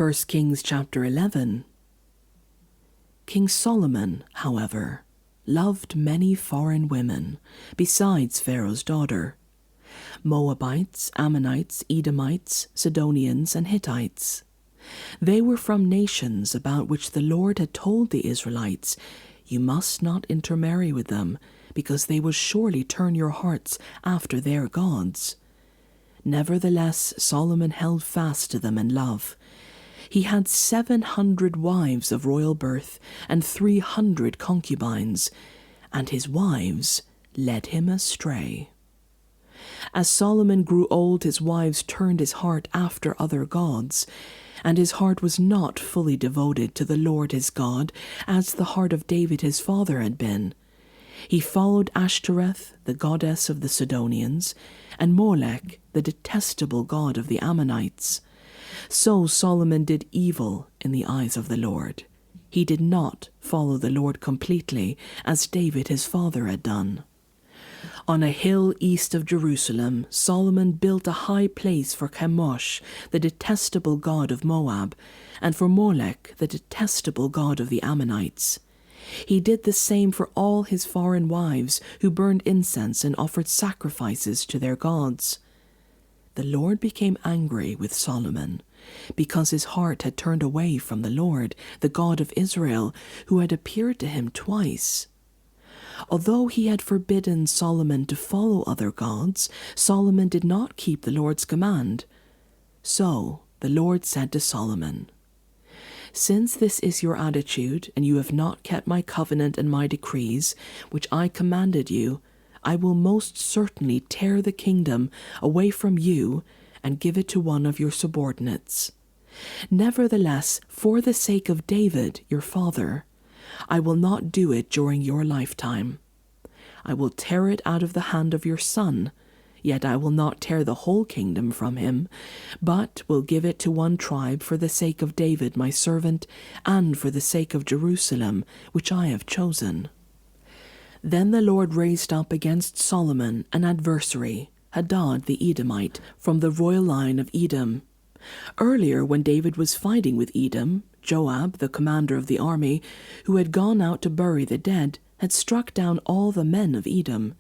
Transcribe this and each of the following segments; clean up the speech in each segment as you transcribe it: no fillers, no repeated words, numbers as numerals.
1 Kings chapter 11. King Solomon, however, loved many foreign women, besides Pharaoh's daughter, Moabites, Ammonites, Edomites, Sidonians, and Hittites. They were from nations about which the Lord had told the Israelites, "You must not intermarry with them, because they will surely turn your hearts after their gods." Nevertheless, Solomon held fast to them in love. He had 700 wives of royal birth and 300 concubines, and his wives led him astray. As Solomon grew old, his wives turned his heart after other gods, and his heart was not fully devoted to the Lord his God, as the heart of David his father had been. He followed Ashtoreth, the goddess of the Sidonians, and Molech, the detestable god of the Ammonites. So Solomon did evil in the eyes of the Lord. He did not follow the Lord completely, as David his father had done. On a hill east of Jerusalem, Solomon built a high place for Chemosh, the detestable god of Moab, and for Molech, the detestable god of the Ammonites. He did the same for all his foreign wives, who burned incense and offered sacrifices to their gods. The Lord became angry with Solomon, because his heart had turned away from the Lord, the God of Israel, who had appeared to him twice. Although he had forbidden Solomon to follow other gods, Solomon did not keep the Lord's command. So the Lord said to Solomon, "Since this is your attitude, and you have not kept my covenant and my decrees, which I commanded you, I will most certainly tear the kingdom away from you and give it to one of your subordinates. Nevertheless, for the sake of David, your father, I will not do it during your lifetime. I will tear it out of the hand of your son, yet I will not tear the whole kingdom from him, but will give it to one tribe for the sake of David my servant, and for the sake of Jerusalem, which I have chosen." Then the Lord raised up against Solomon an adversary, Hadad the Edomite, from the royal line of Edom. Earlier, when David was fighting with Edom, Joab, the commander of the army, who had gone out to bury the dead, had struck down all the men of Edom.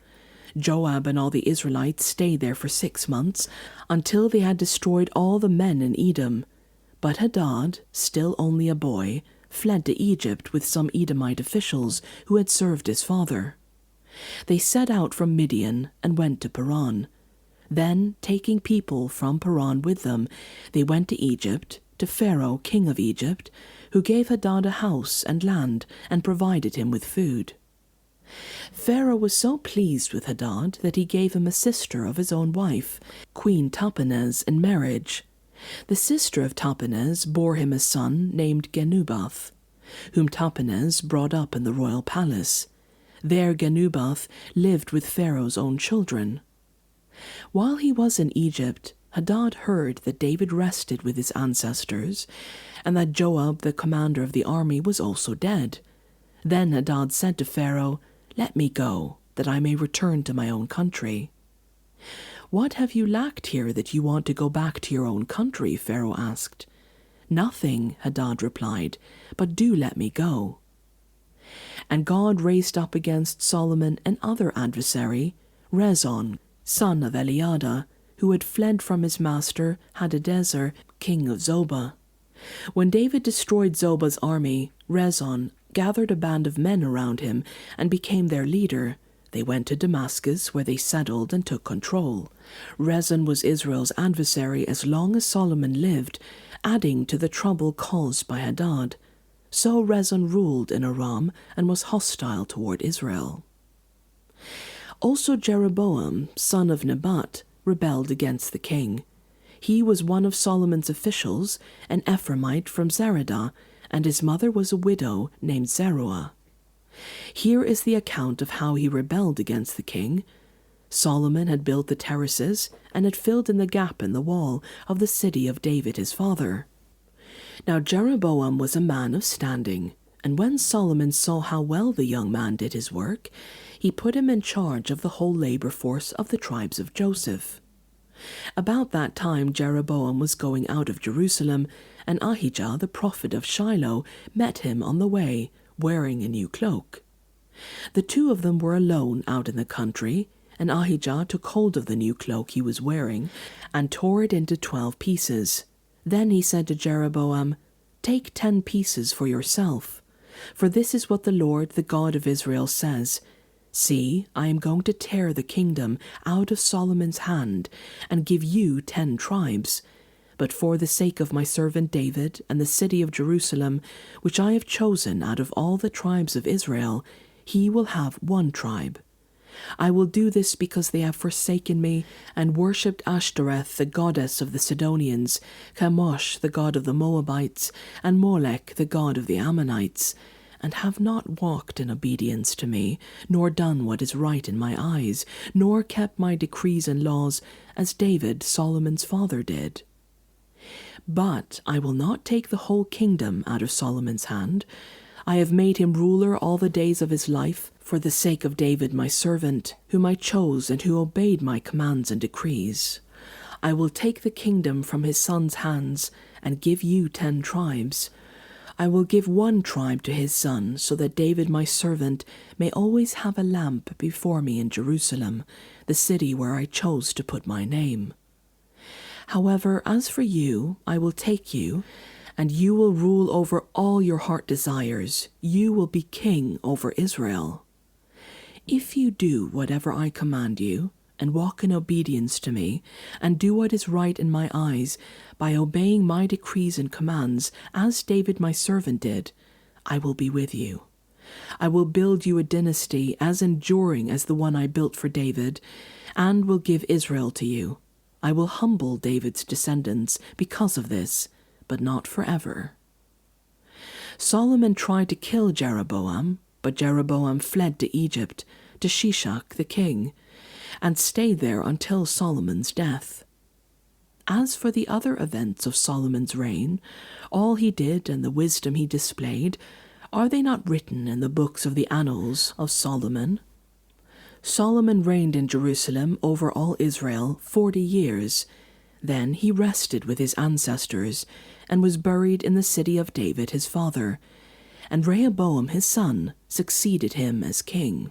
Joab and all the Israelites stayed there for 6 months, until they had destroyed all the men in Edom. But Hadad, still only a boy, fled to Egypt with some Edomite officials who had served his father. They set out from Midian and went to Paran. Then, taking people from Paran with them, they went to Egypt, to Pharaoh, king of Egypt, who gave Hadad a house and land and provided him with food. Pharaoh was so pleased with Hadad that he gave him a sister of his own wife, Queen Tahpenes, in marriage. The sister of Tahpenes bore him a son named Genubath, whom Tahpenes brought up in the royal palace. There Genubath lived with Pharaoh's own children. While he was in Egypt, Hadad heard that David rested with his ancestors, and that Joab, the commander of the army, was also dead. Then Hadad said to Pharaoh, "Let me go, that I may return to my own country." "What have you lacked here that you want to go back to your own country?" Pharaoh asked. "Nothing," Hadad replied, "but do let me go." And God raised up against Solomon another adversary, Rezon, son of Eliada, who had fled from his master Hadadezer, king of Zobah. When David destroyed Zobah's army, Rezon gathered a band of men around him and became their leader. They went to Damascus, where they settled and took control. Rezon was Israel's adversary as long as Solomon lived, adding to the trouble caused by Hadad. So Rezon ruled in Aram and was hostile toward Israel. Also Jeroboam, son of Nebat, rebelled against the king. He was one of Solomon's officials, an Ephraimite from Zeradah, and his mother was a widow named Zeruah. Here is the account of how he rebelled against the king. Solomon had built the terraces and had filled in the gap in the wall of the city of David his father. Now Jeroboam was a man of standing, and when Solomon saw how well the young man did his work, he put him in charge of the whole labor force of the tribes of Joseph. About that time Jeroboam was going out of Jerusalem, and Ahijah the prophet of Shiloh met him on the way, wearing a new cloak. The two of them were alone out in the country, and Ahijah took hold of the new cloak he was wearing and tore it into 12 pieces. Then he said to Jeroboam, "Take 10 pieces for yourself, for this is what the Lord, the God of Israel, says. See, I am going to tear the kingdom out of Solomon's hand and give you 10 tribes. But for the sake of my servant David and the city of Jerusalem, which I have chosen out of all the tribes of Israel, he will have 1 tribe. I will do this because they have forsaken me and worshipped Ashtoreth, the goddess of the Sidonians, Chemosh, the god of the Moabites, and Molech, the god of the Ammonites, and have not walked in obedience to me, nor done what is right in my eyes, nor kept my decrees and laws, as David, Solomon's father, did. But I will not take the whole kingdom out of Solomon's hand. I have made him ruler all the days of his life, for the sake of David my servant, whom I chose and who obeyed my commands and decrees. I will take the kingdom from his son's hands and give you 10 tribes. I will give 1 tribe to his son, so that David my servant may always have a lamp before me in Jerusalem, the city where I chose to put my name. However, as for you, I will take you, and you will rule over all your heart desires. You will be king over Israel. If you do whatever I command you, and walk in obedience to me, and do what is right in my eyes, by obeying my decrees and commands, as David my servant did, I will be with you. I will build you a dynasty as enduring as the one I built for David, and will give Israel to you. I will humble David's descendants because of this, but not forever." Solomon tried to kill Jeroboam, but Jeroboam fled to Egypt, to Shishak the king, and stayed there until Solomon's death. As for the other events of Solomon's reign, all he did and the wisdom he displayed, are they not written in the books of the annals of Solomon? Solomon reigned in Jerusalem over all Israel 40 years. Then he rested with his ancestors, and was buried in the city of David his father, and Rehoboam his son succeeded him as king.